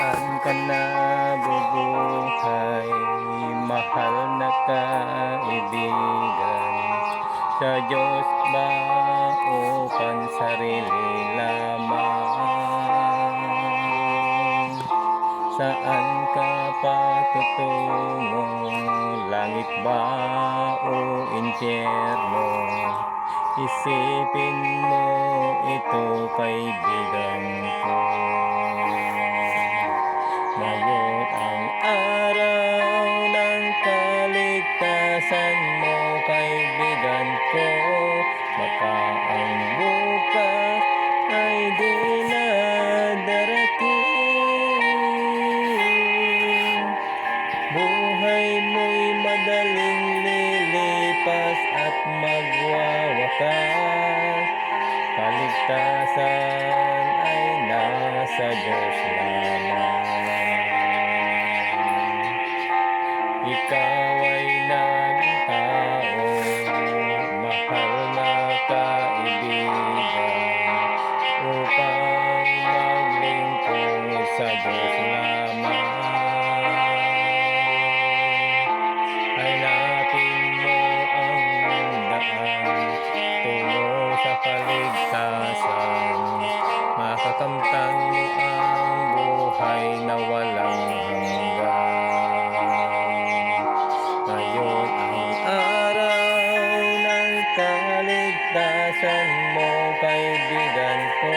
Saan ka nabubuhay, mahal na kaibigan? Sa Diyos ba o pansarili lamang? Saan ka patutungo, langit ba o impyerno? Isipin mo ito, kaibigan ko. Ngayon ang araw ng kaligtasan mo, kaibigan ko. Baka ang bukas ay di na darating. Buhay mo'y madaling lilipas at magwawakas. Kaligtasan ay nasa Diyos lamang. Ikaw ay naging tao, mahal na kaibigan, upang maglingkod sa Diyos lamang. Hanapin mo ang daan tungo sa kaligtasan, makakamtan mo ang buhay na walang hanggan. Ngayon ang araw ng kaligtasan mo, kaibigan ko.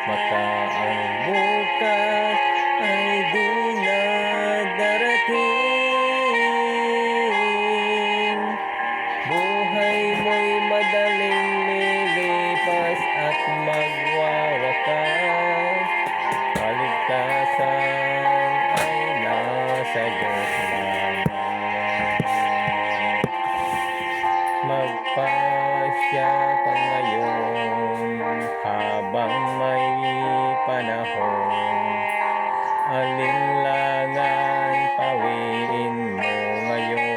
Baka ang bukas ay di na darating. Buhay mo'y madaling lilipas at magwawakas. Kaligtasan ay nasa Diyos lamang. Magpasya ka ngayon habang may panahon. Alinlangan pawiin mo ngayon.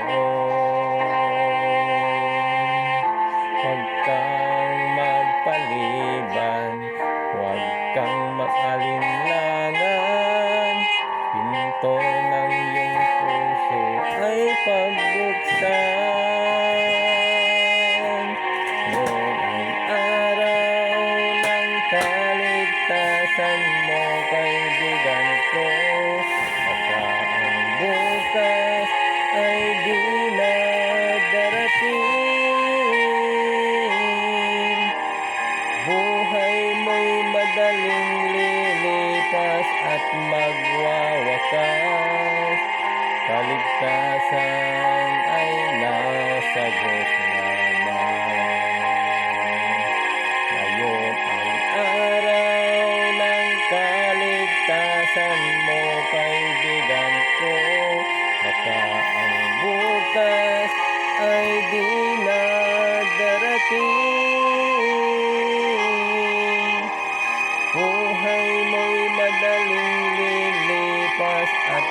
Huwag kang magpaliban, huwag kang mag-alinlangan. Pinto ng iyong puso ay pagbuksan. Ngayon ang araw ng kaligtasan mo, kaibigan ko. Baka ang bukas ay di na darating. Buhay mo'y madaling lilipas at magwawakas. Kaligtasan ay nasa Diyos lamang. Ngayon ang araw ng kaligtasan mo, kaibigan ko. Baka ang bukas ay di na darating. Buhay mo'y madaling lilipas at